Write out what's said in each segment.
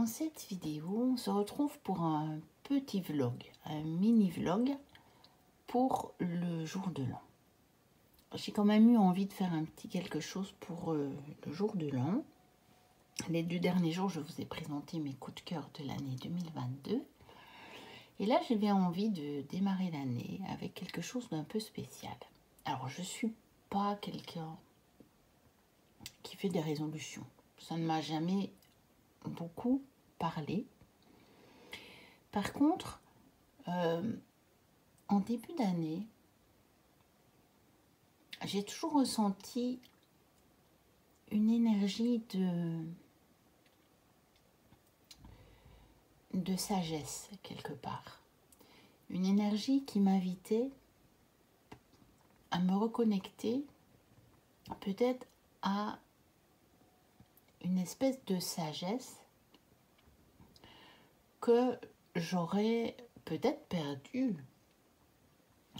dans cette vidéo, on se retrouve pour un petit vlog, un mini vlog pour le jour de l'an. J'ai quand même eu envie de faire un petit quelque chose pour le jour de l'an. Les 2 derniers jours, je vous ai présenté mes coups de cœur de l'année 2022. Et là, j'ai bien envie de démarrer l'année avec quelque chose d'un peu spécial. Alors, je ne suis pas quelqu'un qui fait des résolutions. Ça ne m'a jamais beaucoup parlé. Par contre, en début d'année, j'ai toujours ressenti une énergie de sagesse quelque part. Une énergie qui m'invitait à me reconnecter peut-être à une espèce de sagesse que j'aurais peut-être perdue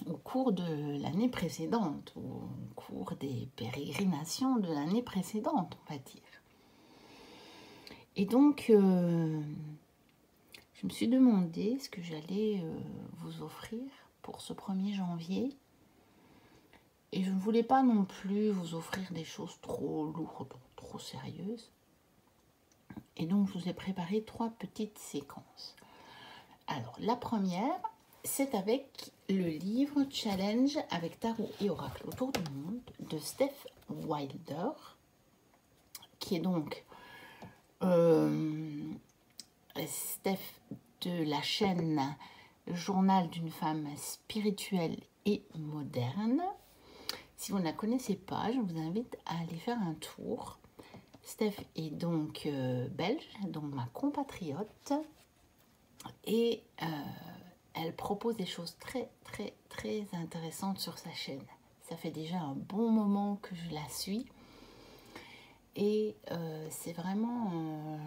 au cours de l'année précédente, ou au cours des pérégrinations de l'année précédente, on va dire. Et donc, je me suis demandé ce que j'allais vous offrir pour ce 1er janvier. Et je ne voulais pas non plus vous offrir des choses trop lourdes, trop sérieuses. Et donc, je vous ai préparé 3 petites séquences. Alors, la première, c'est avec le livre Challenge avec Tarot et Oracle autour du monde de Steph Wilder, qui est donc Steph de la chaîne Journal d'une femme spirituelle et moderne. Si vous ne la connaissez pas, je vous invite à aller faire un tour. Steph est donc belge, donc ma compatriote, et elle propose des choses très intéressantes sur sa chaîne. Ça fait déjà un bon moment que je la suis, et c'est vraiment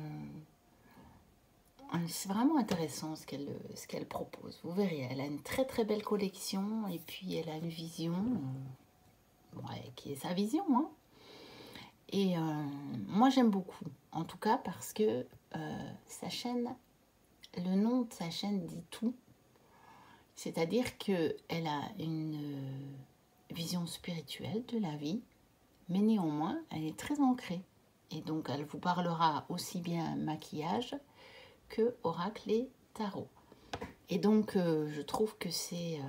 intéressant ce qu'elle propose. Vous verrez, elle a une très belle collection, et puis elle a une vision qui est sa vision, hein. Et moi j'aime beaucoup, en tout cas parce que sa chaîne, le nom de sa chaîne dit tout. C'est-à-dire qu'elle a une vision spirituelle de la vie, mais néanmoins elle est très ancrée. Et donc elle vous parlera aussi bien maquillage que oracle et tarot. Et donc je trouve que c'est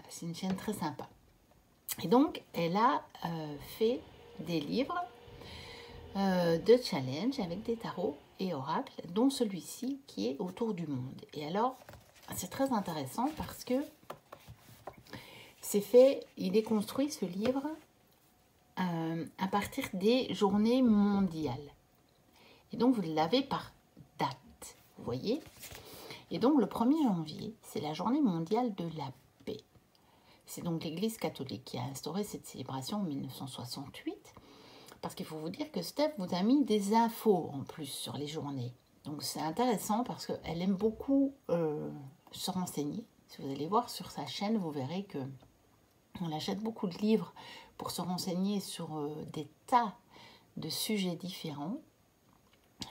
c'est une chaîne très sympa. Et donc elle a fait des livres de challenge avec des tarots et oracles, dont celui-ci qui est autour du monde. Et alors, c'est très intéressant parce que il est construit, ce livre, à partir des journées mondiales. Et donc, vous l'avez par date, vous voyez. Et donc, le 1er janvier, c'est la journée mondiale de la paix. C'est donc l'Église catholique qui a instauré cette célébration en 1968. Parce qu'il faut vous dire que Steph vous a mis des infos en plus sur les journées. Donc c'est intéressant parce qu'elle aime beaucoup se renseigner. Si vous allez voir sur sa chaîne, vous verrez qu'on achète beaucoup de livres pour se renseigner sur des tas de sujets différents.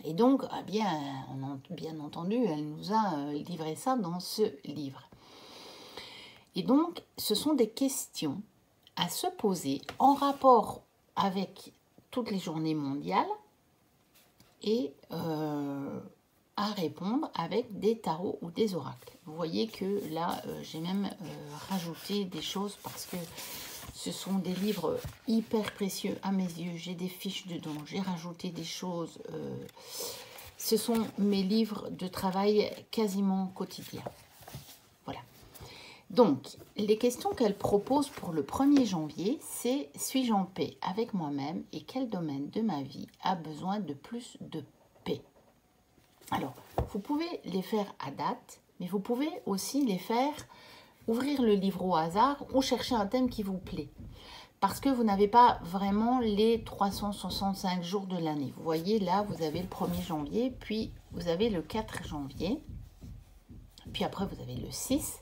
Et donc, bien entendu, elle nous a livré ça dans ce livre. Et donc, ce sont des questions à se poser en rapport avec toutes les journées mondiales et à répondre avec des tarots ou des oracles. Vous voyez que là, j'ai même rajouté des choses parce que ce sont des livres hyper précieux à mes yeux. J'ai des fiches dedans, j'ai rajouté des choses. Ce sont mes livres de travail quasiment quotidiens. Voilà. Donc, les questions qu'elle propose pour le 1er janvier, c'est « Suis-je en paix avec moi-même et quel domaine de ma vie a besoin de plus de paix ?» Alors, vous pouvez les faire à date, mais vous pouvez aussi les faire, ouvrir le livre au hasard ou chercher un thème qui vous plaît. Parce que vous n'avez pas vraiment les 365 jours de l'année. Vous voyez, là, vous avez le 1er janvier, puis vous avez le 4 janvier, puis après, vous avez le 6.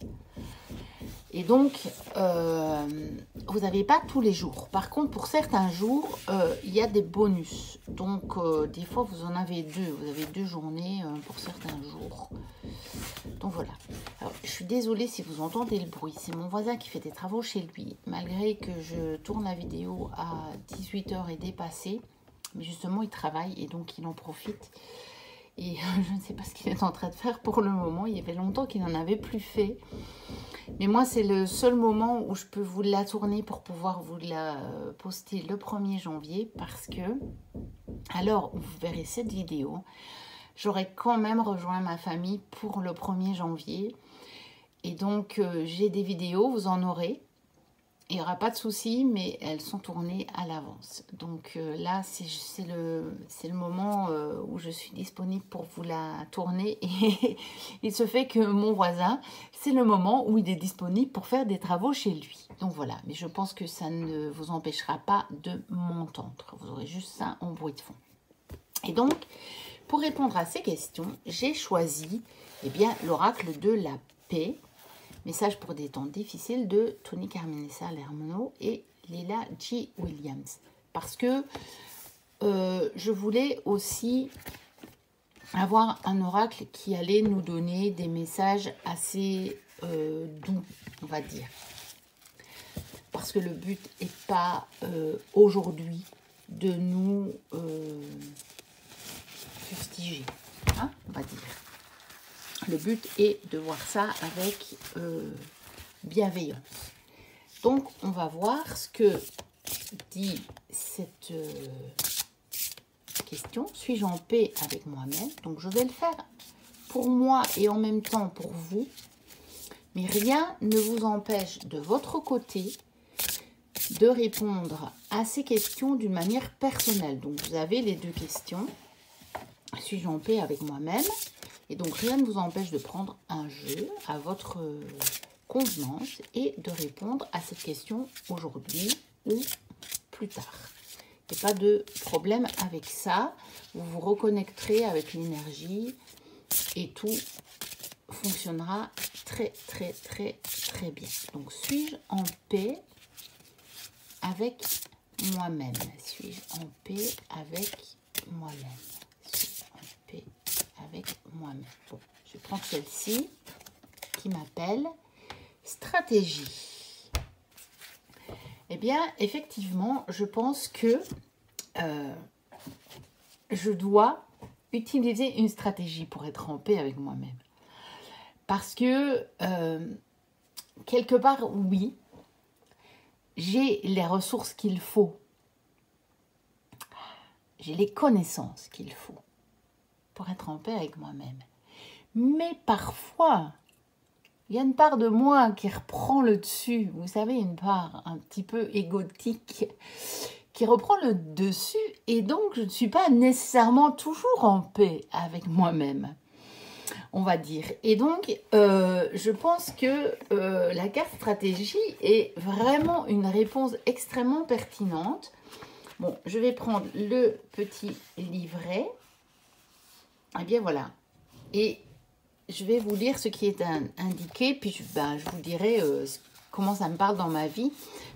Et donc, vous n'avez pas tous les jours. Par contre, pour certains jours, il y a des bonus. Donc, des fois, vous en avez deux. Vous avez 2 journées pour certains jours. Donc, voilà. Alors, je suis désolée si vous entendez le bruit. C'est mon voisin qui fait des travaux chez lui. Malgré que je tourne la vidéo à 18 h et dépassé. Mais justement, il travaille et donc il en profite. Et je ne sais pas ce qu'il est en train de faire pour le moment. Il y avait longtemps qu'il n'en avait plus fait. Mais moi, c'est le seul moment où je peux vous la tourner pour pouvoir vous la poster le 1er janvier. Parce que, alors, vous verrez cette vidéo, j'aurai quand même rejoint ma famille pour le 1er janvier. Et donc, j'ai des vidéos, vous en aurez. Il n'y aura pas de souci, mais elles sont tournées à l'avance. Donc là, c'est le moment où je suis disponible pour vous la tourner. Et il se fait que mon voisin, c'est le moment où il est disponible pour faire des travaux chez lui. Donc voilà, mais je pense que ça ne vous empêchera pas de m'entendre. Vous aurez juste ça en bruit de fond. Et donc, pour répondre à ces questions, j'ai choisi l'oracle de la paix. Message pour des temps difficiles de Tony Carmenessa Lermano et Lila G. Williams. Parce que je voulais aussi avoir un oracle qui allait nous donner des messages assez doux, on va dire. Parce que le but n'est pas aujourd'hui de nous fustiger, hein, on va dire. Le but est de voir ça avec bienveillance. Donc, on va voir ce que dit cette question. Suis-je en paix avec moi-même? Donc, je vais le faire pour moi et en même temps pour vous. Mais rien ne vous empêche de votre côté de répondre à ces questions d'une manière personnelle. Donc, vous avez les 2 questions. Suis-je en paix avec moi-même? Et donc, rien ne vous empêche de prendre un jeu à votre convenance et de répondre à cette question aujourd'hui ou plus tard. Il n'y a pas de problème avec ça. Vous vous reconnecterez avec l'énergie et tout fonctionnera très, très, très, très bien. Donc, suis-je en paix avec moi-même? Suis-je en paix avec moi-même? Suis-je en paix avec moi-même? Bon, je prends celle-ci qui m'appelle stratégie. Eh bien, effectivement, je pense que je dois utiliser une stratégie pour être en paix avec moi-même. Parce que, quelque part, oui, j'ai les ressources qu'il faut. J'ai les connaissances qu'il faut pour être en paix avec moi-même. Mais parfois, il y a une part de moi qui reprend le dessus. Vous savez, une part un petit peu égotique qui reprend le dessus. Et donc, je ne suis pas nécessairement toujours en paix avec moi-même, on va dire. Et donc, je pense que la carte stratégie est vraiment une réponse extrêmement pertinente. Bon, je vais prendre le petit livret. Eh bien, voilà. Et je vais vous lire ce qui est indiqué, puis je vous dirai comment ça me parle dans ma vie.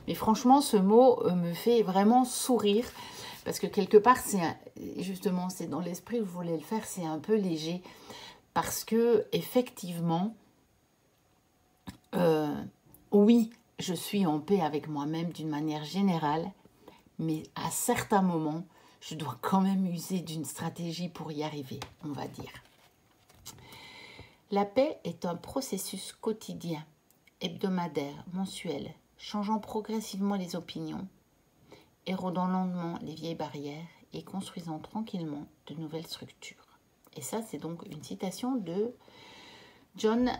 Mais franchement, ce mot me fait vraiment sourire, parce que quelque part, justement, c'est dans l'esprit où je voulais le faire, c'est un peu léger. Parce que, effectivement, oui, je suis en paix avec moi-même d'une manière générale, mais à certains moments, je dois quand même user d'une stratégie pour y arriver, on va dire. La paix est un processus quotidien, hebdomadaire, mensuel, changeant progressivement les opinions, érodant lentement les vieilles barrières et construisant tranquillement de nouvelles structures. Et ça, c'est donc une citation de John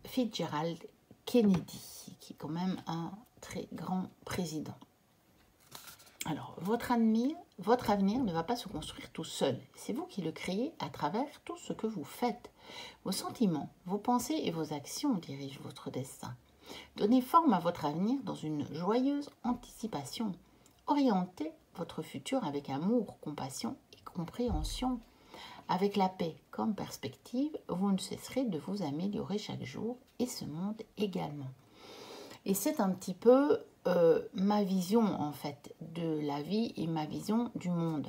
Fitzgerald Kennedy, qui est quand même un très grand président. Alors, votre avenir ne va pas se construire tout seul. C'est vous qui le créez à travers tout ce que vous faites. Vos sentiments, vos pensées et vos actions dirigent votre destin. Donnez forme à votre avenir dans une joyeuse anticipation. Orientez votre futur avec amour, compassion et compréhension. Avec la paix comme perspective, vous ne cesserez de vous améliorer chaque jour et ce monde également. Et c'est un petit peu ma vision, en fait, de la vie et ma vision du monde.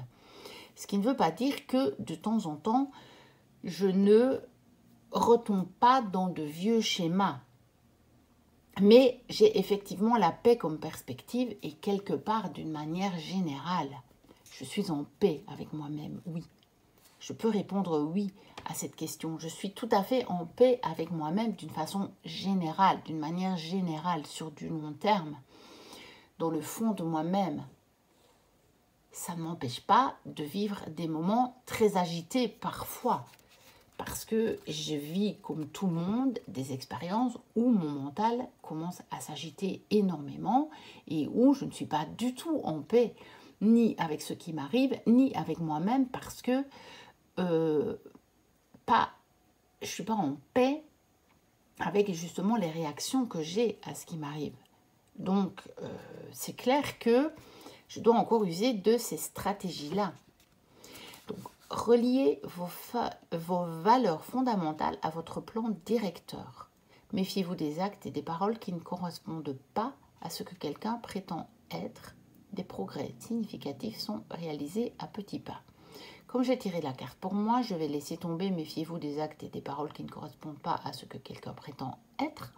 Ce qui ne veut pas dire que, de temps en temps, je ne retombe pas dans de vieux schémas. Mais j'ai effectivement la paix comme perspective et quelque part, d'une manière générale, je suis en paix avec moi-même, oui. Je peux répondre oui à cette question. Je suis tout à fait en paix avec moi-même d'une façon générale, d'une manière générale, sur du long terme. Dans le fond de moi-même, ça ne m'empêche pas de vivre des moments très agités parfois. Parce que je vis comme tout le monde des expériences où mon mental commence à s'agiter énormément et où je ne suis pas du tout en paix, ni avec ce qui m'arrive, ni avec moi-même, parce que je ne suis pas en paix avec justement les réactions que j'ai à ce qui m'arrive. Donc, c'est clair que je dois encore user de ces stratégies-là. Donc, reliez vos valeurs fondamentales à votre plan directeur. Méfiez-vous des actes et des paroles qui ne correspondent pas à ce que quelqu'un prétend être. Des progrès significatifs sont réalisés à petits pas. Comme j'ai tiré la carte pour moi, je vais laisser tomber méfiez-vous des actes et des paroles qui ne correspondent pas à ce que quelqu'un prétend être.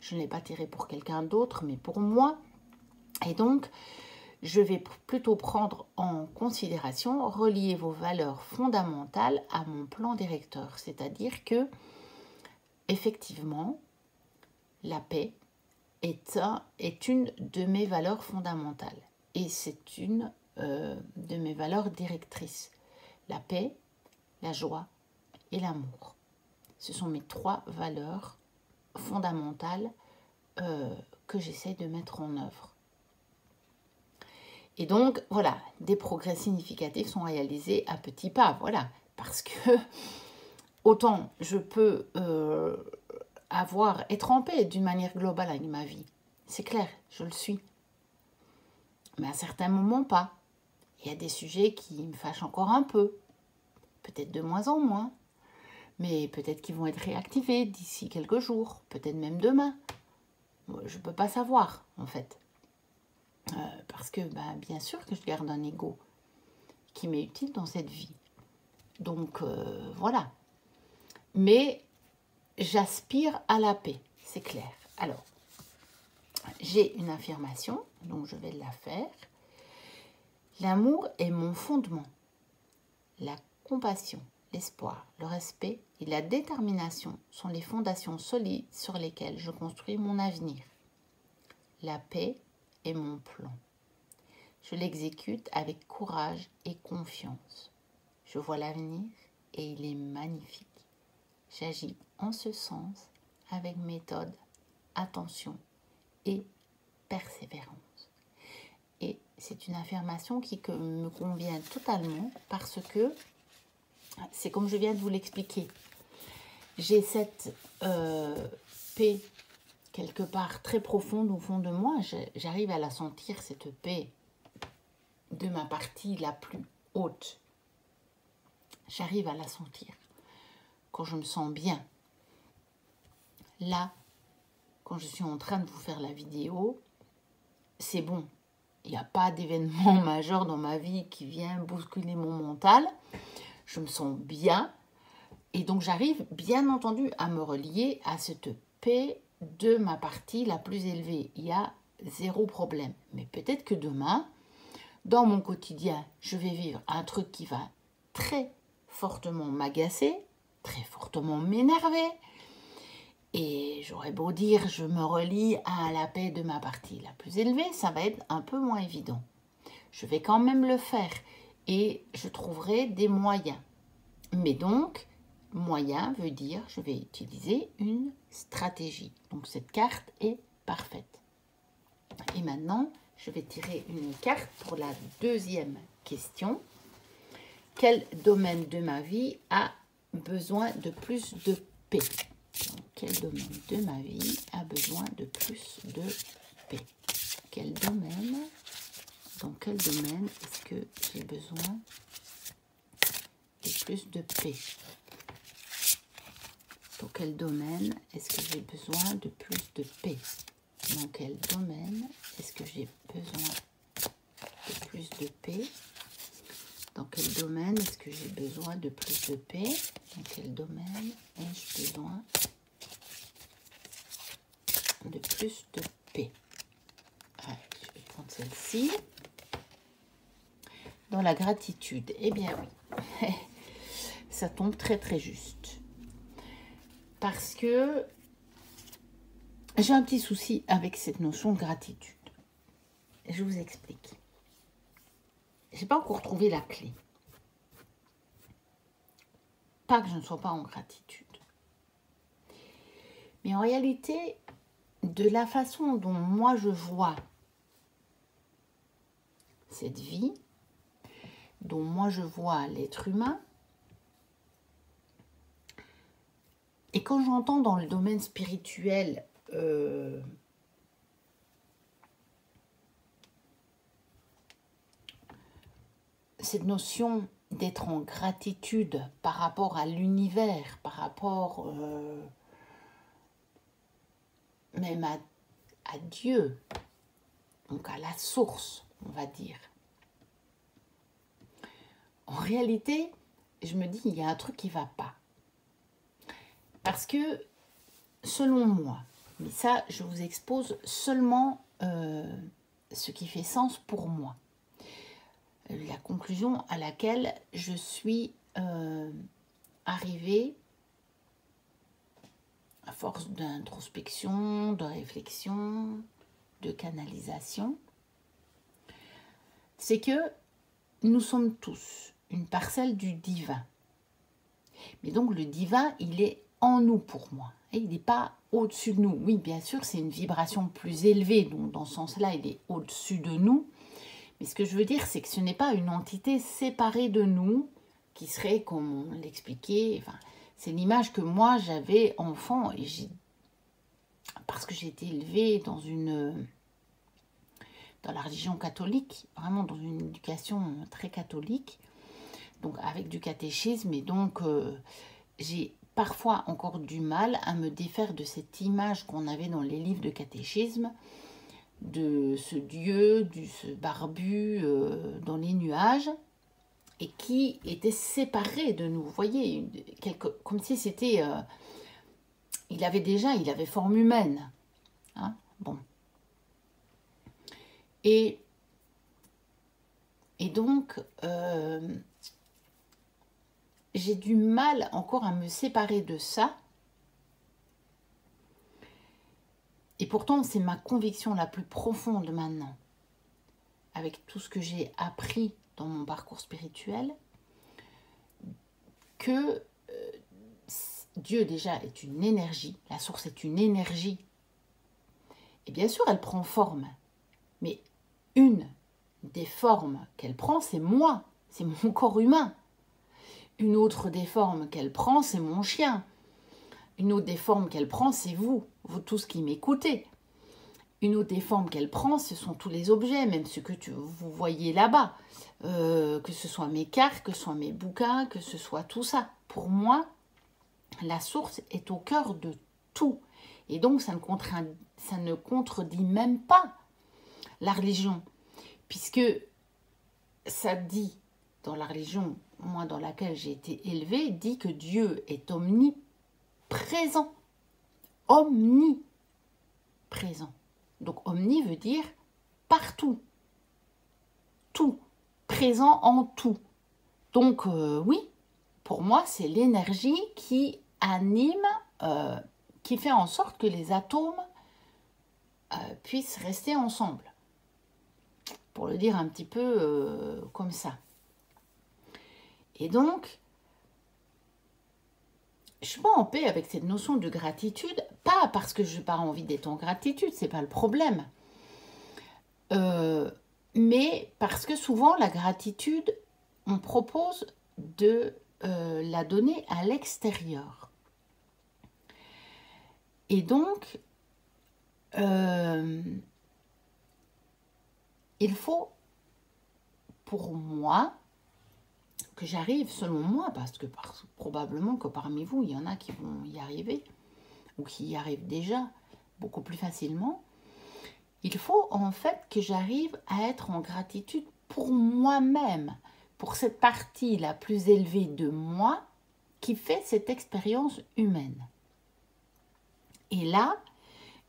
Je ne l'ai pas tiré pour quelqu'un d'autre, mais pour moi. Et donc, je vais plutôt prendre en considération, relier vos valeurs fondamentales à mon plan directeur. C'est-à-dire que, effectivement, la paix est une de mes valeurs fondamentales. Et c'est une de mes valeurs directrices. La paix, la joie et l'amour. Ce sont mes 3 valeurs fondamentales que j'essaie de mettre en œuvre. Et donc, voilà, des progrès significatifs sont réalisés à petits pas, voilà. Parce que, autant je peux être en paix d'une manière globale avec ma vie. C'est clair, je le suis. Mais à certains moments, pas. Il y a des sujets qui me fâchent encore un peu. Peut-être de moins en moins. Mais peut-être qu'ils vont être réactivés d'ici quelques jours. Peut-être même demain. Je ne peux pas savoir, en fait. Parce que, bien sûr que je garde un ego qui m'est utile dans cette vie. Donc, voilà. Mais j'aspire à la paix, c'est clair. Alors, j'ai une affirmation, donc je vais la faire. L'amour est mon fondement. La compassion, l'espoir, le respect et la détermination sont les fondations solides sur lesquelles je construis mon avenir. La paix est mon plan. Je l'exécute avec courage et confiance. Je vois l'avenir et il est magnifique. J'agis en ce sens avec méthode, attention et persévérance. Et c'est une affirmation qui me convient totalement parce que c'est comme je viens de vous l'expliquer. J'ai cette paix quelque part très profonde au fond de moi. J'arrive à la sentir, cette paix de ma partie la plus haute. J'arrive à la sentir quand je me sens bien. Là, quand je suis en train de vous faire la vidéo, c'est bon. Il n'y a pas d'événement majeur dans ma vie qui vient bousculer mon mental. Je me sens bien. Et donc, j'arrive, bien entendu, à me relier à cette paix de ma partie la plus élevée. Il y a 0 problème. Mais peut-être que demain, dans mon quotidien, je vais vivre un truc qui va très fortement m'agacer, très fortement m'énerver. Et j'aurais beau dire, je me relie à la paix de ma partie la plus élevée, ça va être un peu moins évident. Je vais quand même le faire et je trouverai des moyens. Mais donc, moyen veut dire, je vais utiliser une stratégie. Donc cette carte est parfaite. Et maintenant, je vais tirer une carte pour la deuxième question. Quel domaine de ma vie a besoin de plus de paix? Donc, quel domaine de ma vie a besoin de plus de paix? Dans quel domaine est-ce que j'ai besoin de plus de paix? Dans quel domaine est-ce que j'ai besoin de plus de paix? dans quel domaine est-ce que j'ai besoin de plus de paix? Dans quel domaine est-ce que j'ai besoin de plus de paix? Dans quel domaine ai-je besoin de plus de paix? Ouais, je vais prendre celle-ci. Dans la gratitude, eh bien oui, ça tombe très très juste. Parce que j'ai un petit souci avec cette notion de gratitude. Je vous explique. Je n'ai pas encore trouvé la clé. Pas que je ne sois pas en gratitude. Mais en réalité, de la façon dont moi je vois cette vie, dont moi je vois l'être humain, et quand j'entends dans le domaine spirituel cette notion d'être en gratitude par rapport à l'univers, par rapport même à Dieu, donc à la source, on va dire. En réalité, je me dis, il y a un truc qui ne va pas. Parce que, selon moi, mais ça, je vous expose seulement ce qui fait sens pour moi. La conclusion à laquelle je suis arrivée à force d'introspection, de réflexion, de canalisation, c'est que nous sommes tous une parcelle du divin. Mais donc le divin, il est en nous pour moi. Et il n'est pas au-dessus de nous. Oui, bien sûr, c'est une vibration plus élevée. Donc dans ce sens-là, il est au-dessus de nous. Mais ce que je veux dire, c'est que ce n'est pas une entité séparée de nous qui serait, comme on l'expliquait, enfin, c'est l'image que moi j'avais enfant. Et parce que j'ai été élevée dans la religion catholique, vraiment dans une éducation très catholique, donc avec du catéchisme, et donc j'ai parfois encore du mal à me défaire de cette image qu'on avait dans les livres de catéchisme, de ce Dieu, ce barbu dans les nuages, et qui était séparé de nous. Vous voyez, comme si c'était... il avait forme humaine. Hein, bon. Et donc, j'ai du mal encore à me séparer de ça. Et pourtant, c'est ma conviction la plus profonde maintenant, avec tout ce que j'ai appris dans mon parcours spirituel, que Dieu déjà est une énergie, la source est une énergie. Et bien sûr, elle prend forme, mais une des formes qu'elle prend, c'est moi, c'est mon corps humain. Une autre des formes qu'elle prend, c'est mon chien. Une autre des formes qu'elle prend, c'est vous tous qui m'écoutez. Une autre des formes qu'elle prend, ce sont tous les objets, même ceux que vous voyez là-bas. Que ce soit mes cartes, que ce soit mes bouquins, que ce soit tout ça. Pour moi, la source est au cœur de tout. Et donc, ça ne contredit même pas la religion. Puisque ça dit, dans la religion, moi dans laquelle j'ai été élevée, dit que Dieu est omniprésent. Omniprésent. Donc omni veut dire partout. Tout. Présent en tout. Donc oui, pour moi c'est l'énergie qui anime, qui fait en sorte que les atomes puissent rester ensemble. Pour le dire un petit peu comme ça. Et donc, je ne suis pas en paix avec cette notion de gratitude, pas parce que je n'ai pas envie d'être en gratitude, ce n'est pas le problème. Mais parce que souvent, la gratitude, on propose de la donner à l'extérieur. Et donc, il faut, pour moi, que j'arrive, selon moi, parce que probablement que parmi vous, il y en a qui vont y arriver, ou qui y arrivent déjà beaucoup plus facilement, Il faut en fait que j'arrive à être en gratitude pour moi-même, pour cette partie la plus élevée de moi qui fait cette expérience humaine. Et là,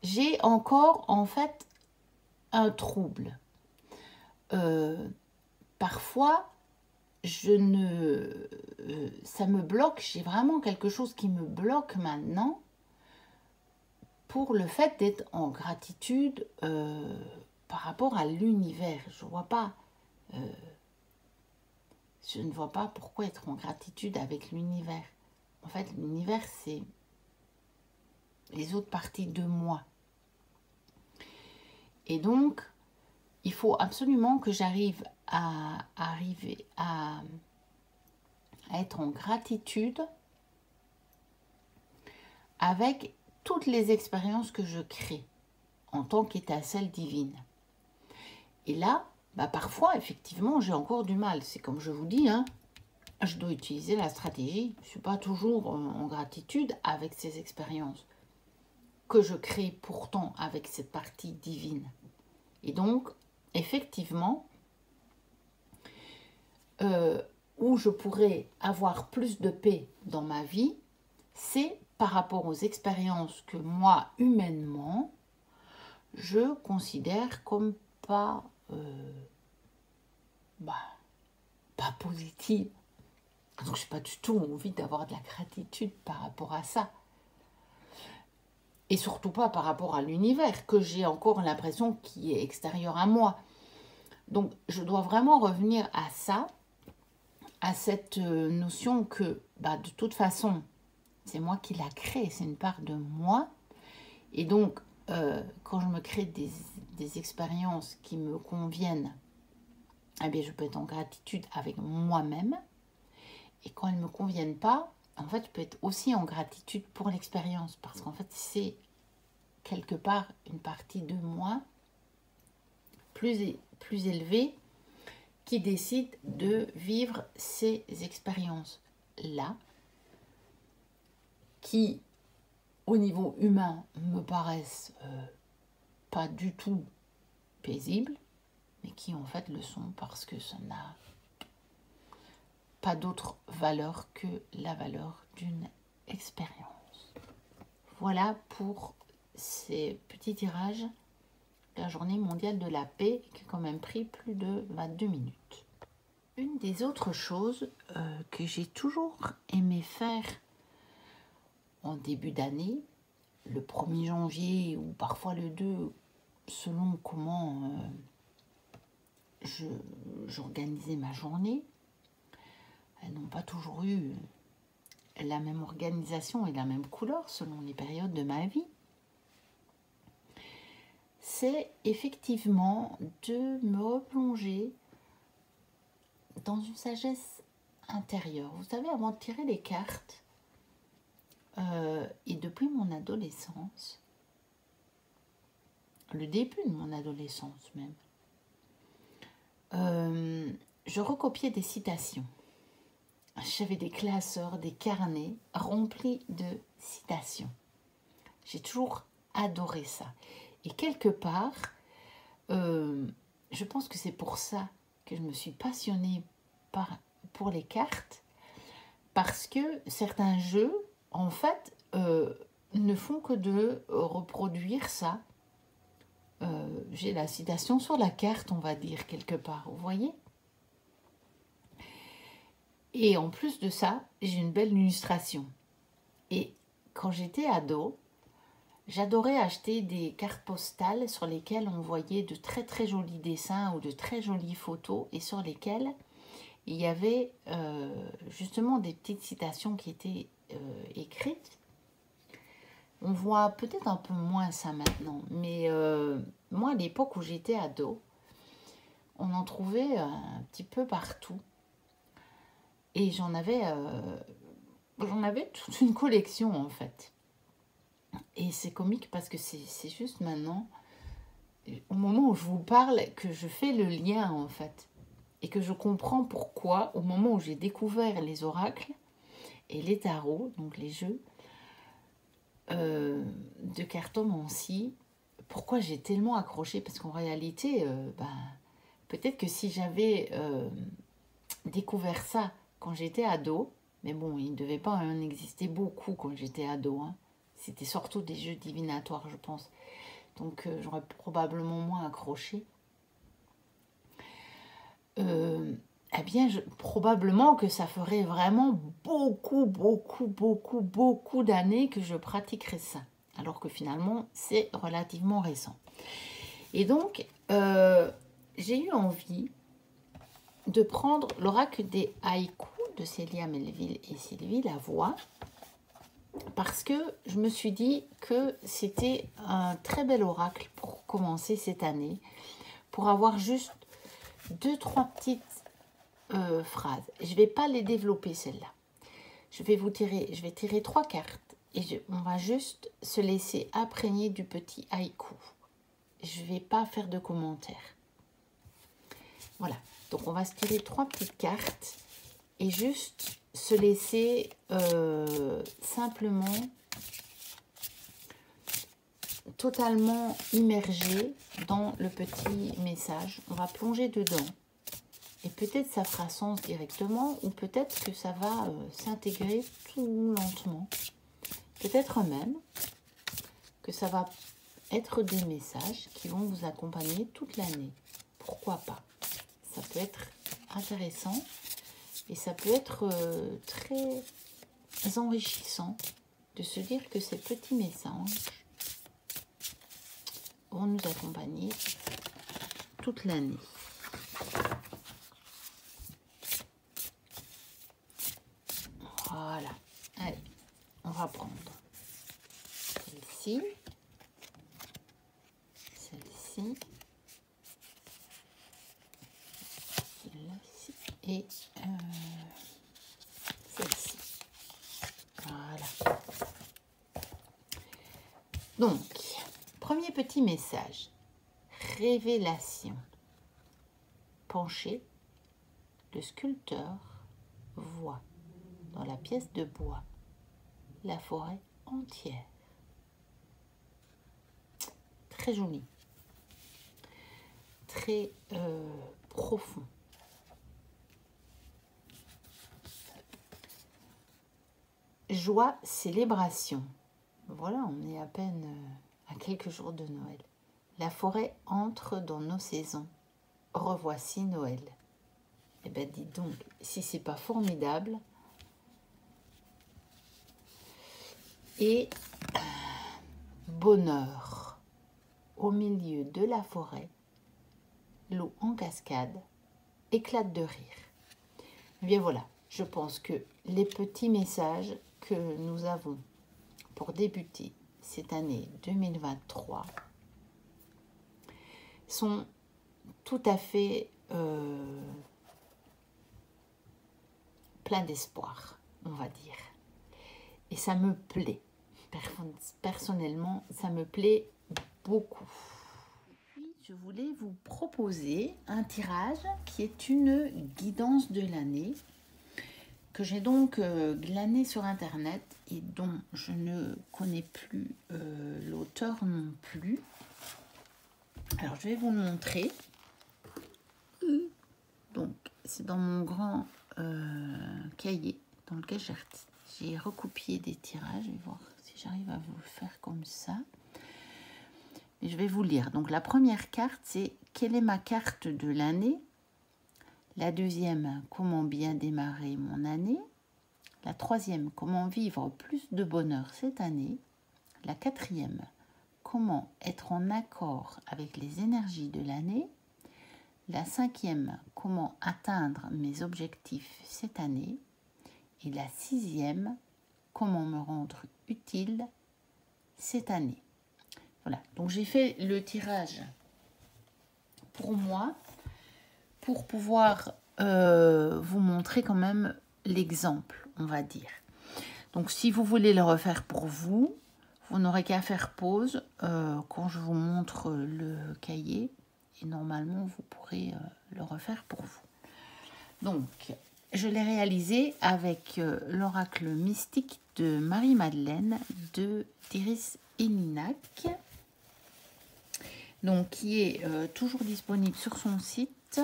j'ai encore en fait un trouble. Parfois, ça me bloque, j'ai vraiment quelque chose qui me bloque maintenant pour le fait d'être en gratitude par rapport à l'univers. Je ne vois pas pourquoi être en gratitude avec l'univers. En fait, l'univers, c'est les autres parties de moi. Et donc, il faut absolument que j'arrive à être en gratitude avec toutes les expériences que je crée en tant qu'étincelle divine. Et là, parfois, effectivement, j'ai encore du mal. C'est comme je vous dis, hein, je dois utiliser la stratégie. Je ne suis pas toujours en gratitude avec ces expériences que je crée pourtant avec cette partie divine. Et donc, effectivement, où je pourrais avoir plus de paix dans ma vie, c'est par rapport aux expériences que moi, humainement, je considère comme pas positives. Donc, je n'ai pas du tout envie d'avoir de la gratitude par rapport à ça. Et surtout pas par rapport à l'univers, que j'ai encore l'impression qui est extérieur à moi. Donc, je dois vraiment revenir à ça, à cette notion que, de toute façon, c'est moi qui la crée, c'est une part de moi. Et donc, quand je me crée des expériences qui me conviennent, eh bien, je peux être en gratitude avec moi-même. Et quand elles ne me conviennent pas, en fait, je peux être aussi en gratitude pour l'expérience. Parce qu'en fait, c'est quelque part une partie de moi plus élevée qui décide de vivre ces expériences-là, qui, au niveau humain, me paraissent pas du tout paisibles, mais qui en fait le sont parce que ça n'a pas d'autre valeur que la valeur d'une expérience. Voilà pour ces petits tirages de la journée mondiale de la paix qui a quand même pris plus de 22 minutes. Une des autres choses que j'ai toujours aimé faire en début d'année, le 1er janvier ou parfois le 2, selon comment j'organisais ma journée, elles n'ont pas toujours eu la même organisation et la même couleur selon les périodes de ma vie. C'est effectivement de me replonger dans une sagesse intérieure. Vous savez, avant de tirer les cartes, et depuis mon adolescence, le début de mon adolescence même, je recopiais des citations. J'avais des classeurs, des carnets remplis de citations. J'ai toujours adoré ça. Et quelque part, je pense que c'est pour ça que je me suis passionnée pour les cartes, parce que certains jeux, en fait, ne font que de reproduire ça. J'ai la citation sur la carte, on va dire, quelque part, vous voyez ? Et en plus de ça, j'ai une belle illustration. Et quand j'étais ado, j'adorais acheter des cartes postales sur lesquelles on voyait de très très jolis dessins ou de très jolies photos et sur lesquelles il y avait justement des petites citations qui étaient écrites. On voit peut-être un peu moins ça maintenant, mais moi à l'époque où j'étais ado, on en trouvait un petit peu partout. Et j'en avais toute une collection en fait. Et c'est comique parce que c'est juste maintenant, au moment où je vous parle, que je fais le lien en fait. Et que je comprends pourquoi, au moment où j'ai découvert les oracles et les tarots, donc les jeux de cartomancie, pourquoi j'ai tellement accroché, parce qu'en réalité, peut-être que si j'avais découvert ça quand j'étais ado, mais bon, il ne devait pas en exister beaucoup quand j'étais ado, hein. C'était surtout des jeux divinatoires, je pense. Donc, j'aurais probablement moins accroché. Eh bien, probablement que ça ferait vraiment beaucoup d'années que je pratiquerais ça. Alors que finalement, c'est relativement récent. Et donc, j'ai eu envie de prendre l'oracle des haïkus de Célia Melville et Sylvie Lavoie, parce que je me suis dit que c'était un très bel oracle pour commencer cette année, pour avoir juste 2-3 petites phrases. Je ne vais pas les développer celles-là. Je vais tirer 3 cartes et on va juste se laisser imprégner du petit haïku. Je ne vais pas faire de commentaires. Voilà. Donc on va se tirer 3 petites cartes et juste se laisser simplement totalement immergé dans le petit message. On va plonger dedans. Et peut-être ça fera sens directement, ou peut-être que ça va s'intégrer tout lentement. Peut-être même que ça va être des messages qui vont vous accompagner toute l'année. Pourquoi pas? Ça peut être intéressant et ça peut être très enrichissant de se dire que ces petits messages vont nous accompagner toute l'année. Voilà. Allez, on va prendre celle-ci, celle-ci, celle-ci et celle-ci. Voilà. Donc, premier petit message. Révélation. Penché, le sculpteur voit dans la pièce de bois la forêt entière. Très joli. Très profond. Joie, célébration. Voilà, on est à peine à quelques jours de Noël. La forêt entre dans nos saisons. Revoici Noël. Eh bien, dites donc, si c'est pas formidable. Et bonheur. Au milieu de la forêt, l'eau en cascade éclate de rire. Eh bien voilà, je pense que les petits messages que nous avons pour débuter cette année 2023 sont tout à fait pleins d'espoir, on va dire. Et ça me plaît. Personnellement, ça me plaît beaucoup. Puis, je voulais vous proposer un tirage qui est une guidance de l'année que j'ai donc glané sur internet et dont je ne connais plus l'auteur non plus. Alors je vais vous le montrer. Donc c'est dans mon grand cahier dans lequel j'ai recopié des tirages. Je vais voir si j'arrive à vous le faire comme ça. Et je vais vous lire. Donc la première carte, c'est quelle est ma carte de l'année? La deuxième, comment bien démarrer mon année? La troisième, comment vivre plus de bonheur cette année? La quatrième, comment être en accord avec les énergies de l'année? La cinquième, comment atteindre mes objectifs cette année? Et la sixième, comment me rendre utile cette année? Voilà, donc j'ai fait le tirage pour moi, pour pouvoir vous montrer quand même l'exemple, on va dire. Donc si vous voulez le refaire pour vous, vous n'aurez qu'à faire pause quand je vous montre le cahier. Et normalement, vous pourrez le refaire pour vous. Donc, je l'ai réalisé avec l'oracle mystique de Marie-Madeleine d'Iris Elinac. donc qui est toujours disponible sur son site.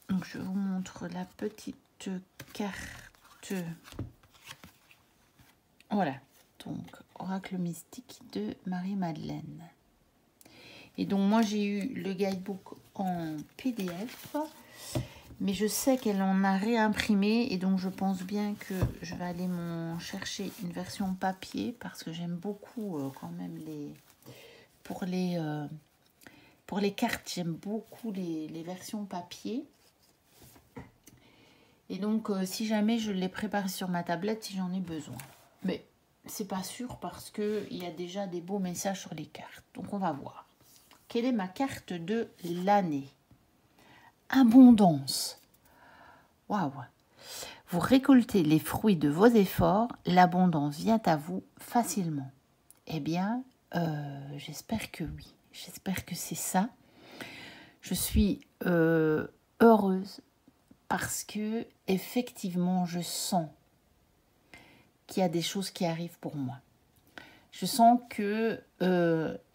Donc je vous montre la petite carte. Voilà, donc Oracle mystique de Marie-Madeleine. Et donc moi j'ai eu le guidebook en PDF, mais je sais qu'elle en a réimprimé et donc je pense bien que je vais aller m'en chercher une version papier parce que j'aime beaucoup quand même pour les cartes, j'aime beaucoup les versions papier. Et donc si jamais je l'ai préparé sur ma tablette si j'en ai besoin. Mais c'est pas sûr parce qu'il y a déjà des beaux messages sur les cartes. Donc on va voir. Quelle est ma carte de l'année? Abondance. Waouh! Vous récoltez les fruits de vos efforts, l'abondance vient à vous facilement. Eh bien, j'espère que oui. J'espère que c'est ça. Je suis heureuse parce que effectivement, je sens qu'il y a des choses qui arrivent pour moi. Je sens que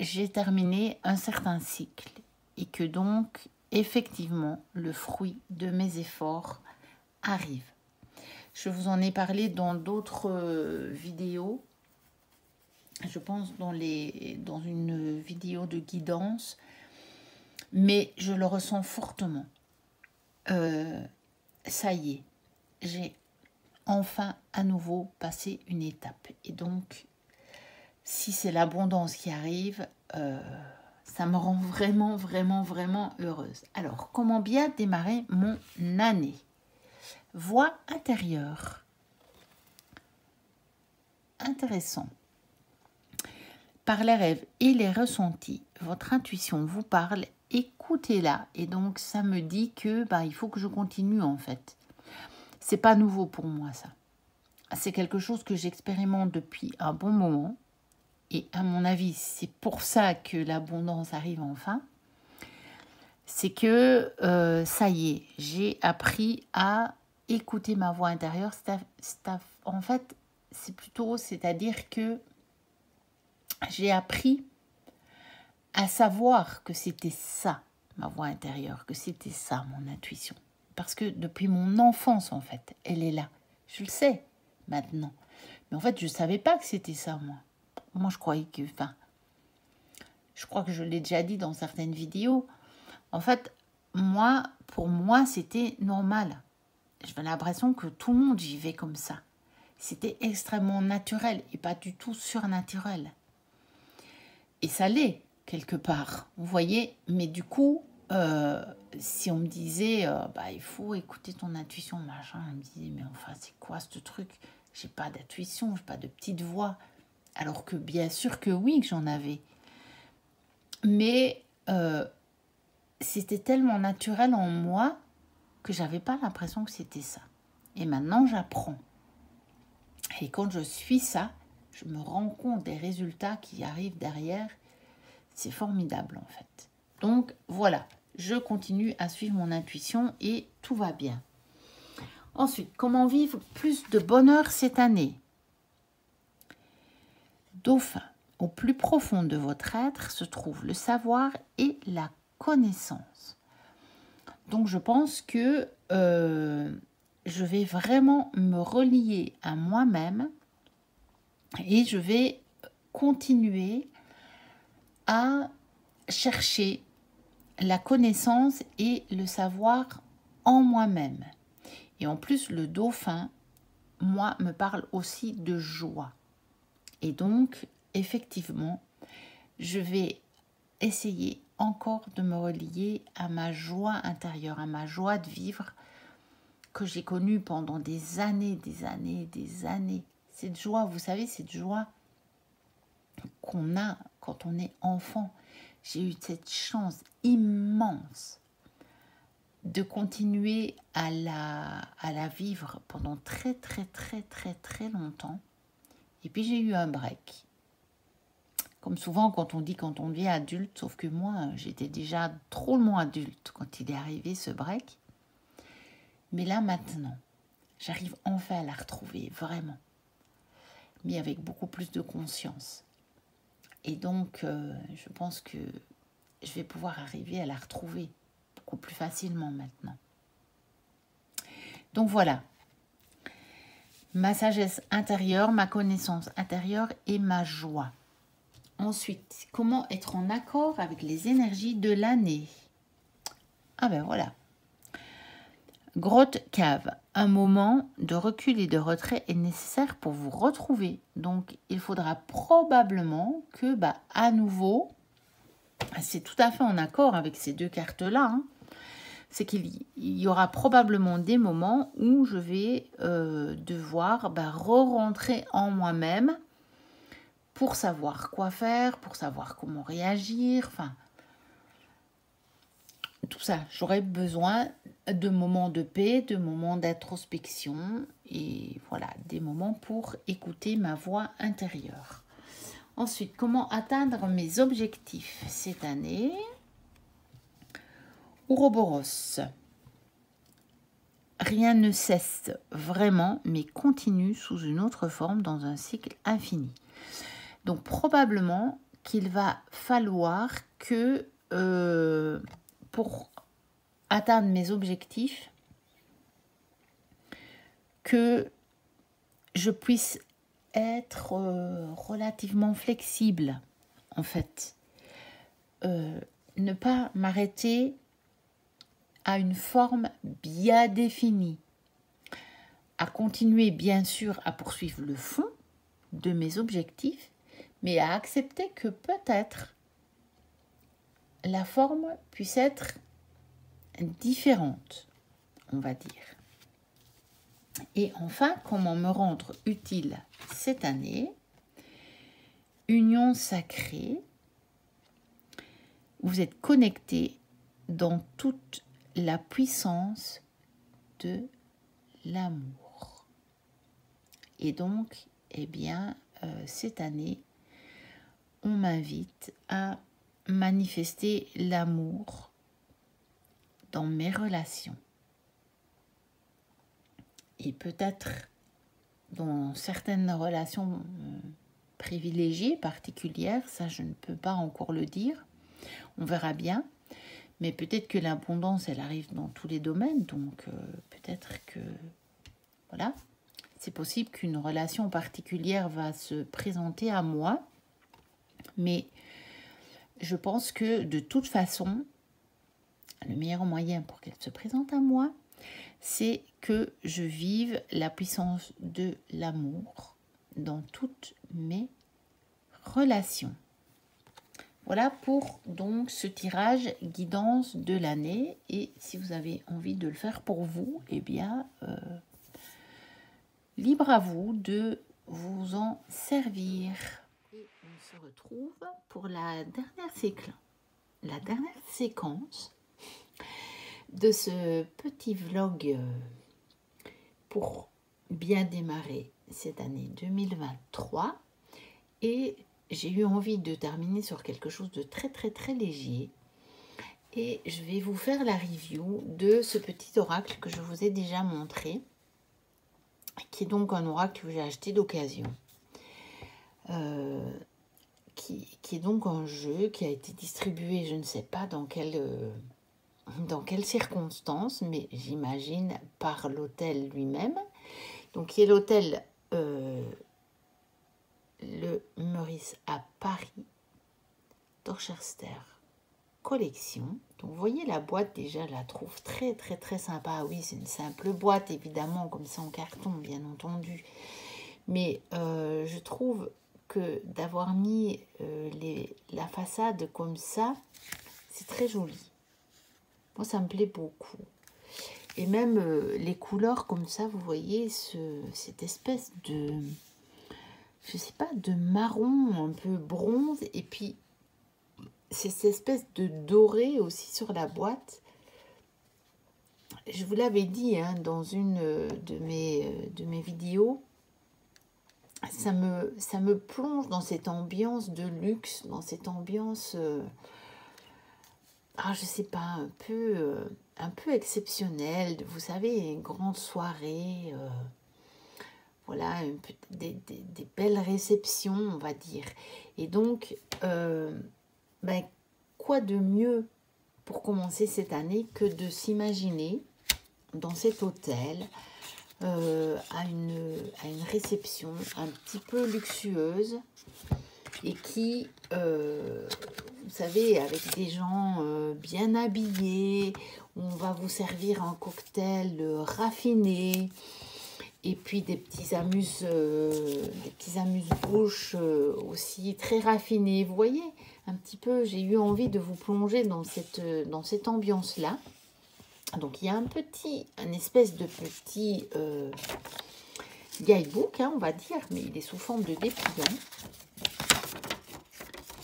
j'ai terminé un certain cycle et que donc, effectivement, le fruit de mes efforts arrive. Je vous en ai parlé dans d'autres vidéos, je pense dans une vidéo de guidance, mais je le ressens fortement. Ça y est, j'ai enfin à nouveau passé une étape. Et donc, si c'est l'abondance qui arrive, ça me rend vraiment, vraiment, vraiment heureuse. Alors, comment bien démarrer mon année? Voix intérieure. Intéressant. Par les rêves et les ressentis, votre intuition vous parle, écoutez-la. Et donc, ça me dit que il faut que je continue en fait. C'est pas nouveau pour moi ça. C'est quelque chose que j'expérimente depuis un bon moment. Et à mon avis, c'est pour ça que l'abondance arrive enfin. C'est que ça y est, j'ai appris à écouter ma voix intérieure. En fait, c'est-à-dire que j'ai appris à savoir que c'était ça, ma voix intérieure, que c'était ça, mon intuition. Parce que depuis mon enfance, en fait, elle est là. Je le sais maintenant. Mais en fait, je ne savais pas que c'était ça, moi. Moi, je croyais que... je crois que je l'ai déjà dit dans certaines vidéos. En fait, pour moi, c'était normal. J'avais l'impression que tout le monde vivait comme ça. C'était extrêmement naturel et pas du tout surnaturel. Et ça l'est, quelque part, vous voyez. Mais du coup, si on me disait, il faut écouter ton intuition, machin, on me disait, mais enfin, c'est quoi ce truc? J'ai pas d'intuition, j'ai pas de petite voix. Alors que bien sûr que oui, que j'en avais. Mais c'était tellement naturel en moi que j'avais pas l'impression que c'était ça. Et maintenant, j'apprends. Et quand je suis ça, je me rends compte des résultats qui arrivent derrière. C'est formidable en fait. Donc voilà, je continue à suivre mon intuition et tout va bien. Ensuite, comment vivre plus de bonheur cette année? Dauphin, au plus profond de votre être se trouve le savoir et la connaissance. Donc je pense que je vais vraiment me relier à moi-même et je vais continuer à chercher la connaissance et le savoir en moi-même. Et en plus, le dauphin, moi, me parle aussi de joie. Et donc, effectivement, je vais essayer encore de me relier à ma joie intérieure, à ma joie de vivre que j'ai connue pendant des années, des années, des années. Cette joie, vous savez, cette joie qu'on a quand on est enfant. J'ai eu cette chance immense de continuer à la vivre pendant très, très, très, très, très longtemps. Et puis j'ai eu un break. Comme souvent quand on dit quand on devient adulte, sauf que moi, j'étais déjà trop loin adulte quand il est arrivé ce break. Mais là, maintenant, j'arrive enfin à la retrouver, vraiment. Mais avec beaucoup plus de conscience. Et donc, je pense que je vais pouvoir arriver à la retrouver beaucoup plus facilement maintenant. Donc voilà, ma sagesse intérieure, ma connaissance intérieure et ma joie. Ensuite, comment être en accord avec les énergies de l'année? Ah ben voilà. Grotte cave, un moment de recul et de retrait est nécessaire pour vous retrouver. Donc, il faudra probablement que, à nouveau, c'est tout à fait en accord avec ces deux cartes-là, hein, c'est qu'il y aura probablement des moments où je vais devoir re-rentrer en moi-même pour savoir quoi faire, pour savoir comment réagir, enfin, tout ça. J'aurai besoin de moments de paix, de moments d'introspection et voilà, des moments pour écouter ma voix intérieure. Ensuite, comment atteindre mes objectifs cette année? Ouroboros. Rien ne cesse vraiment, mais continue sous une autre forme dans un cycle infini. Donc probablement qu'il va falloir que pour atteindre mes objectifs, que je puisse être relativement flexible, en fait. Ne pas m'arrêter à une forme bien définie, à continuer bien sûr à poursuivre le fond de mes objectifs, mais à accepter que peut-être la forme puisse être différente, on va dire. Et enfin, comment me rendre utile cette année? Union sacrée. Vous êtes connecté dans toute la puissance de l'amour. Et donc, eh bien, cette année, on m'invite à manifester l'amour dans mes relations. Et peut-être dans certaines relations privilégiées, particulières, ça je ne peux pas encore le dire, on verra bien. Mais peut-être que l'abondance, elle arrive dans tous les domaines, donc peut-être que, voilà, c'est possible qu'une relation particulière va se présenter à moi, mais je pense que de toute façon, le meilleur moyen pour qu'elle se présente à moi, c'est que je vive la puissance de l'amour dans toutes mes relations. Voilà pour donc ce tirage guidance de l'année. Et si vous avez envie de le faire pour vous, eh bien, libre à vous de vous en servir. Et on se retrouve pour la dernière séquence de ce petit vlog pour bien démarrer cette année 2023. Et j'ai eu envie de terminer sur quelque chose de très très très léger. Et je vais vous faire la review de ce petit oracle que je vous ai déjà montré, qui est donc un oracle que j'ai acheté d'occasion. Qui est donc un jeu qui a été distribué, je ne sais pas dans quelles circonstances, mais j'imagine par l'hôtel lui-même. Donc, qui est l'hôtel Le Meurice à Paris, Dorchester Collection. Donc, vous voyez la boîte déjà, je la trouve très très très sympa. Oui, c'est une simple boîte évidemment, comme ça en carton bien entendu. Mais je trouve que d'avoir mis la façade comme ça, c'est très joli. Moi, ça me plaît beaucoup. Et même les couleurs comme ça, vous voyez, cette espèce de, je sais pas, de marron un peu bronze. Et puis, cette espèce de doré aussi sur la boîte. Je vous l'avais dit hein, dans une de mes vidéos. Ça me plonge dans cette ambiance de luxe, dans cette ambiance, je sais pas, un peu exceptionnelle. Vous savez, une grande soirée, voilà, des belles réceptions, on va dire. Et donc, ben, quoi de mieux pour commencer cette année que de s'imaginer dans cet hôtel à une réception un petit peu luxueuse et qui, vous savez, avec des gens bien habillés, on va vous servir un cocktail raffiné et puis des petits amuse-bouches aussi très raffinés. Vous voyez, un petit peu, j'ai eu envie de vous plonger dans cette ambiance-là. Donc, il y a un espèce de petit guidebook, hein, on va dire, mais il est sous forme de dépliant.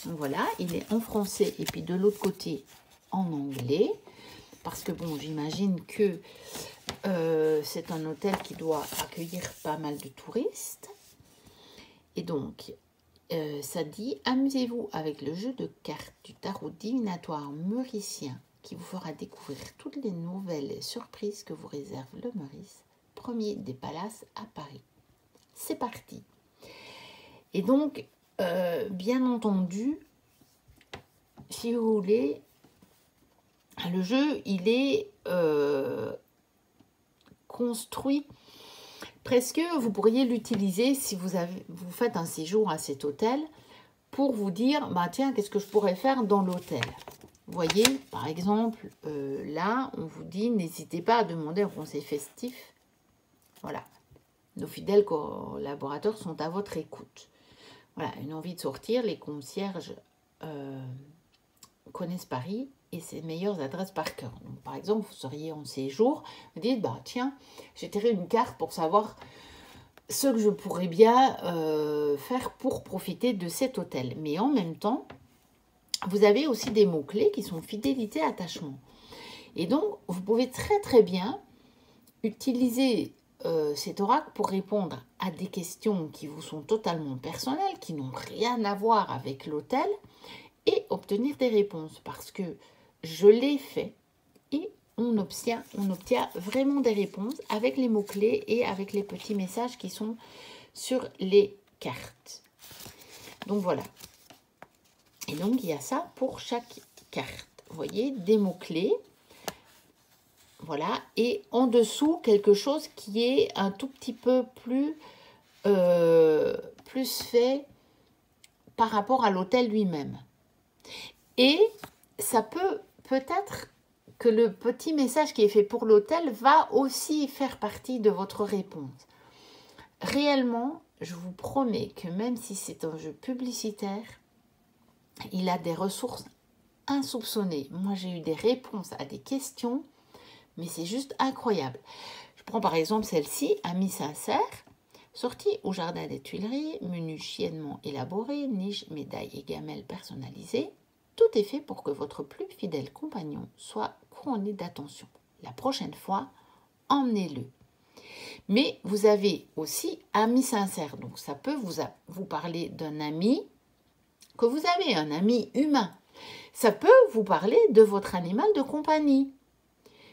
Donc, voilà, il est en français et puis de l'autre côté en anglais. Parce que, bon, j'imagine que c'est un hôtel qui doit accueillir pas mal de touristes. Et donc, ça dit « Amusez-vous avec le jeu de cartes du tarot divinatoire mauricien qui vous fera découvrir toutes les nouvelles surprises que vous réserve le Maurice, premier des palaces à Paris. » C'est parti. Et donc, bien entendu, si vous voulez, le jeu, il est construit presque, vous pourriez l'utiliser si vous faites un séjour à cet hôtel pour vous dire, bah tiens, qu'est-ce que je pourrais faire dans l'hôtel? Vous voyez, par exemple, là, on vous dit, n'hésitez pas à demander un conseil festif. Voilà, nos fidèles collaborateurs sont à votre écoute. Voilà, une envie de sortir, les concierges connaissent Paris et ses meilleures adresses par cœur. Donc, par exemple, vous seriez en séjour, vous dites, bah tiens, j'ai tiré une carte pour savoir ce que je pourrais bien faire pour profiter de cet hôtel. Mais en même temps, vous avez aussi des mots-clés qui sont fidélité, attachement. Et donc, vous pouvez très très bien utiliser cet oracle pour répondre à des questions qui vous sont totalement personnelles, qui n'ont rien à voir avec l'hôtel, et obtenir des réponses. Parce que je l'ai fait et on obtient vraiment des réponses avec les mots-clés et avec les petits messages qui sont sur les cartes. Donc voilà. Et donc il y a ça pour chaque carte. Vous voyez, des mots-clés. Voilà. Et en dessous, quelque chose qui est un tout petit peu plus fait par rapport à l'hôtel lui-même. Et ça peut-être que le petit message qui est fait pour l'hôtel va aussi faire partie de votre réponse. Réellement, je vous promets que même si c'est un jeu publicitaire, il a des ressources insoupçonnées. Moi, j'ai eu des réponses à des questions, mais c'est juste incroyable. Je prends par exemple celle-ci, Amis sincères, sortie au jardin des Tuileries, menu chiennement élaboré, niche, médaille et gamelle personnalisée. Tout est fait pour que votre plus fidèle compagnon soit couronné d'attention. La prochaine fois, emmenez-le. Mais vous avez aussi Amis sincères. Donc, ça peut vous parler d'un ami, que vous avez un ami humain. Ça peut vous parler de votre animal de compagnie.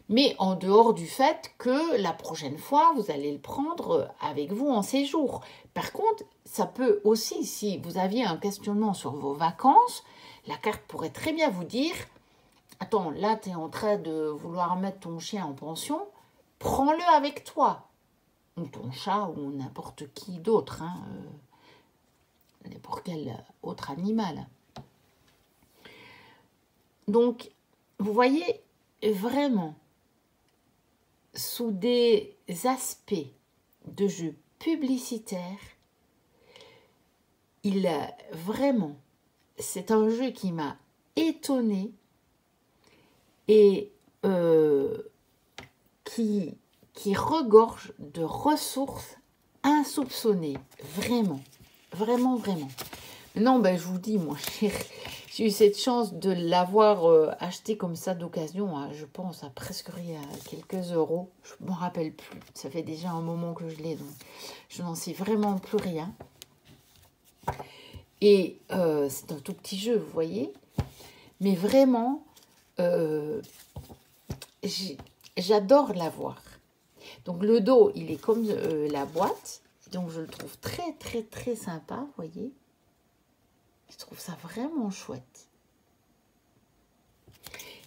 Mais en dehors du fait que la prochaine fois, vous allez le prendre avec vous en séjour. Par contre, ça peut aussi, si vous aviez un questionnement sur vos vacances, la carte pourrait très bien vous dire « Attends, là, tu es en train de vouloir mettre ton chien en pension, prends-le avec toi. » Ou ton chat, ou n'importe qui d'autre, hein, n'importe quel autre animal. Donc, vous voyez, vraiment, sous des aspects de jeu publicitaire, il a vraiment... C'est un jeu qui m'a étonnée et qui regorge de ressources insoupçonnées. Vraiment, vraiment, vraiment. Non, ben, je vous dis, moi, j'ai eu cette chance de l'avoir acheté comme ça d'occasion, hein, je pense à presque rien, à quelques euros. Je ne m'en rappelle plus. Ça fait déjà un moment que je l'ai, donc je n'en sais vraiment plus rien. Et c'est un tout petit jeu, vous voyez. Mais vraiment, j'adore l'avoir. Donc le dos, il est comme la boîte. Donc, je le trouve très, très, très sympa, vous voyez. Je trouve ça vraiment chouette.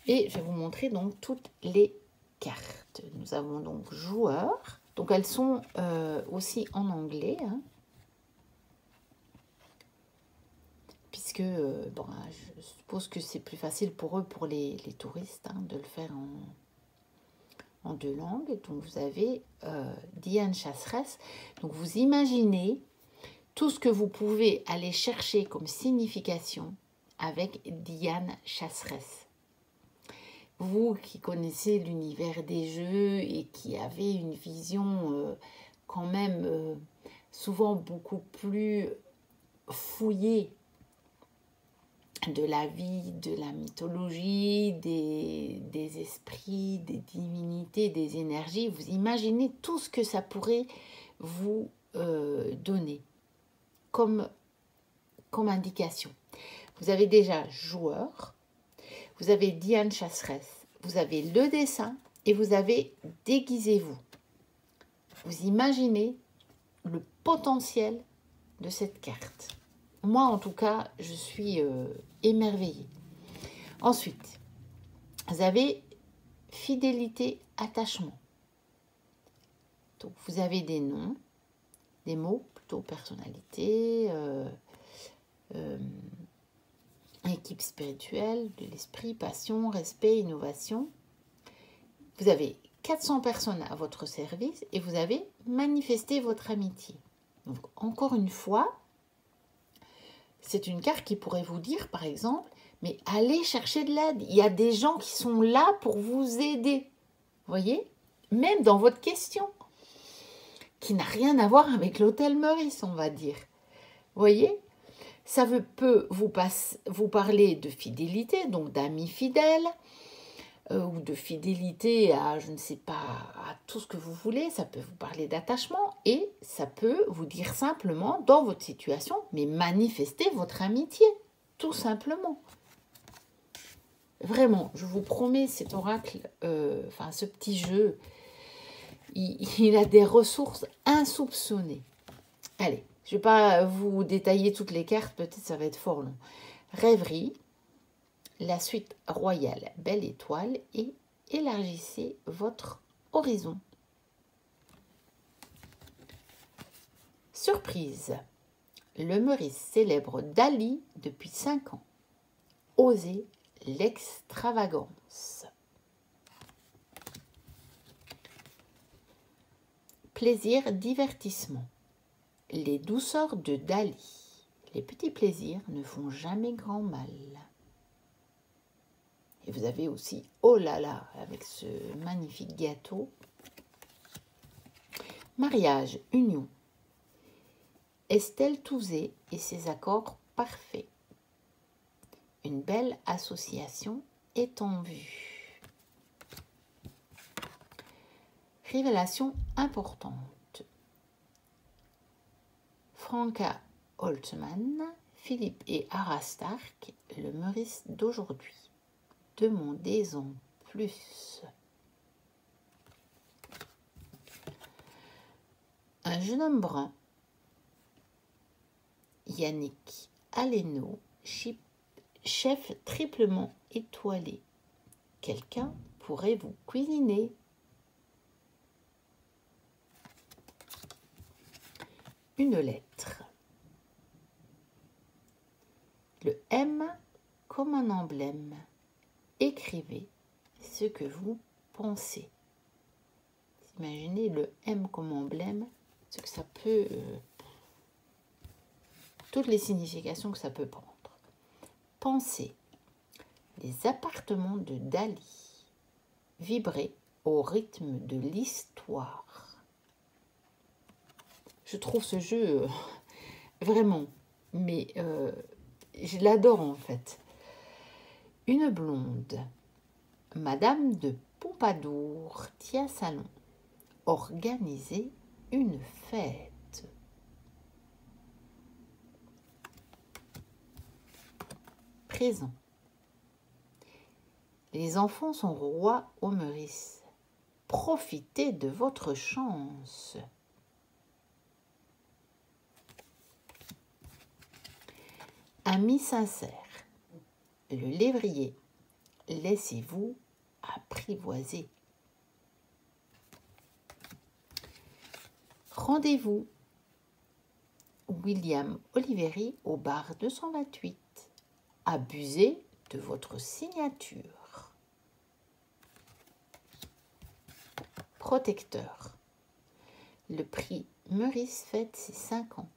Et je vais vous montrer donc toutes les cartes. Nous avons donc joueurs. Donc, elles sont aussi en anglais, hein. Puisque, bon, je suppose que c'est plus facile pour eux, pour les touristes, hein, de le faire en 2 langues. Donc, vous avez Diane Chasseresse. Donc, vous imaginez tout ce que vous pouvez aller chercher comme signification avec Diane Chasseresse. Vous qui connaissez l'univers des jeux et qui avez une vision quand même souvent beaucoup plus fouillée de la vie, de la mythologie, des esprits, des divinités, des énergies, vous imaginez tout ce que ça pourrait vous donner comme indication. Vous avez déjà joueur, vous avez Diane Chasseresse, vous avez le dessin et vous avez déguisez-vous. Vous imaginez le potentiel de cette carte. Moi, en tout cas, je suis émerveillée. Ensuite, vous avez fidélité, attachement. Donc, vous avez des noms, des mots, plutôt personnalité, équipe spirituelle, de l'esprit, passion, respect, innovation. Vous avez 400 personnes à votre service et vous avez manifesté votre amitié. Donc, encore une fois, c'est une carte qui pourrait vous dire, par exemple, mais allez chercher de l'aide. Il y a des gens qui sont là pour vous aider. Vous voyez? Même dans votre question, qui n'a rien à voir avec l'hôtel Meurice, on va dire. Vous voyez? Ça peut vous parler de fidélité, donc d'amis fidèles, ou de fidélité à, je ne sais pas, à tout ce que vous voulez. Ça peut vous parler d'attachement et ça peut vous dire simplement, dans votre situation, mais manifestez votre amitié, tout simplement. Vraiment, je vous promets, cet oracle, enfin ce petit jeu, il a des ressources insoupçonnées. Allez, je ne vais pas vous détailler toutes les cartes, peut-être ça va être fort long. Rêverie, la suite royale, belle étoile et élargissez votre horizon. Surprise, le Meurice célèbre Dali depuis 5 ans. Osez l'extravagance. Plaisir, divertissement. Les douceurs de Dali. Les petits plaisirs ne font jamais grand mal. Et vous avez aussi, oh là là, avec ce magnifique gâteau. Mariage, union. Estelle Touzé et ses accords parfaits. Une belle association est en vue. Révélation importante. Franca Holtzmann, Philippe et Ara Stark, le Meurice d'aujourd'hui. Demandez-en plus. Un jeune homme brun, Yannick Aleno, chef triplement étoilé. Quelqu'un pourrait vous cuisiner. Une lettre. Le M comme un emblème. Écrivez ce que vous pensez. Imaginez le M comme emblème, ce que ça peut... toutes les significations que ça peut prendre. Pensez. Les appartements de Dali. Vibrez au rythme de l'histoire. Je trouve ce jeu vraiment, mais je l'adore en fait. Une blonde, Madame de Pompadour, tient salon. Organisez une fête. Présent. Les enfants sont rois au Meurice. Profitez de votre chance. Amis sincères, le lévrier, laissez-vous apprivoiser. Rendez-vous William Oliveri au bar 228. Abusez de votre signature. Protecteur. Le prix Meurice fête ses 5 ans.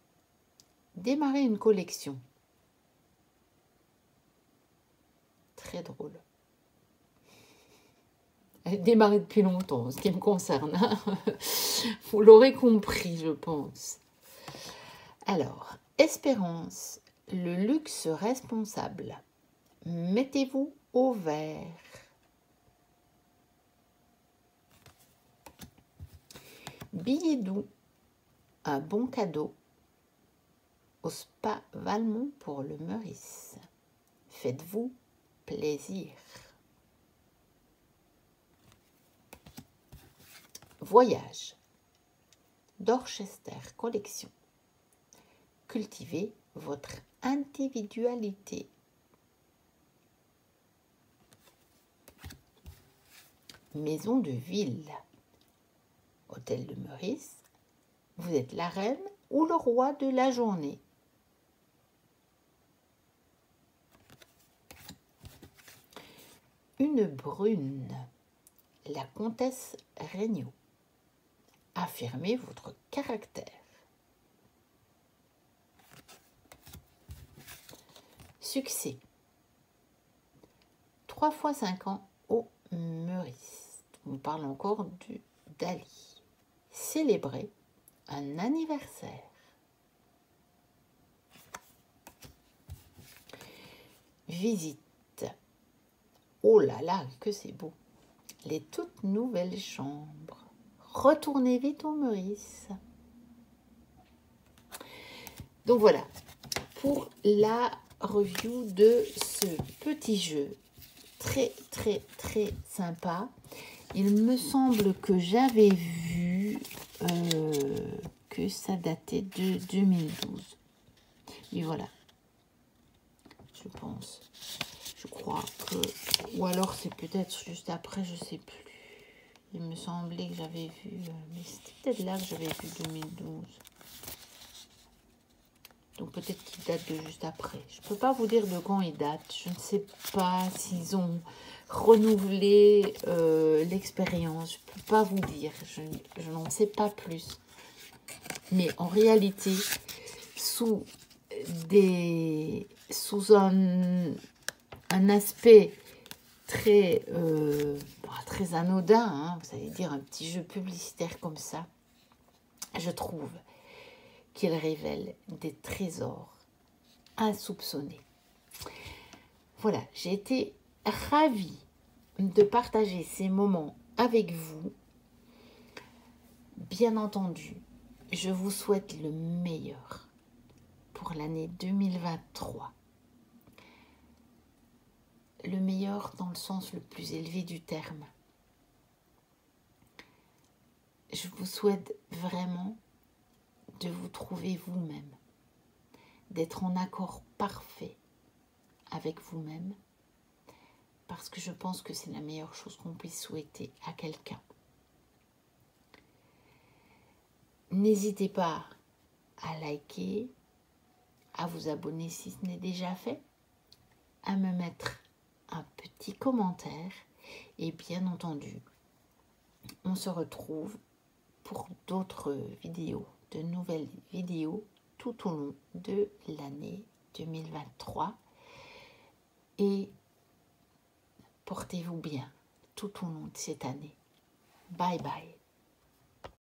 Démarrer une collection. Très drôle. Elle est démarrée depuis longtemps, en ce qui me concerne. Hein. Vous l'aurez compris, je pense. Alors, Espérance, le luxe responsable. Mettez-vous au vert. Billet doux, un bon cadeau au spa Valmont pour le Meurice. Faites-vous plaisir. Voyage. Dorchester Collection. Cultivez votre individualité. Maison de ville. Hôtel de Meurice. Vous êtes la reine ou le roi de la journée. Une brune. La comtesse Regnault. Affirmez votre caractère. Succès. 3 fois 5 ans au Meurice. On parle encore du Dali. Célébrer un anniversaire. Visite. Oh là là, que c'est beau. Les toutes nouvelles chambres. Retournez vite au Meurice. Donc voilà, pour la review de ce petit jeu. Très sympa. Il me semble que j'avais vu que ça datait de 2012. Et voilà. Je pense. Je crois que... Ou alors c'est peut-être juste après, je sais plus. Il me semblait que j'avais vu... mais c'était peut-être là que j'avais vu 2012. Donc peut-être qu'il date de juste après. Je ne peux pas vous dire de quand il date. Je ne sais pas s'ils ont renouvelé l'expérience. Je ne peux pas vous dire. Je n'en sais pas plus. Mais en réalité, sous un aspect très anodin, hein, vous allez dire un petit jeu publicitaire comme ça, je trouve qu'il révèle des trésors insoupçonnés. Voilà, j'ai été ravie de partager ces moments avec vous. Bien entendu, je vous souhaite le meilleur pour l'année 2023. Le meilleur dans le sens le plus élevé du terme. Je vous souhaite vraiment de vous trouver vous-même, d'être en accord parfait avec vous-même, parce que je pense que c'est la meilleure chose qu'on puisse souhaiter à quelqu'un. N'hésitez pas à liker, à vous abonner si ce n'est déjà fait, à me mettre un petit commentaire et bien entendu, on se retrouve pour d'autres vidéos, de nouvelles vidéos tout au long de l'année 2023 et portez-vous bien tout au long de cette année. Bye bye.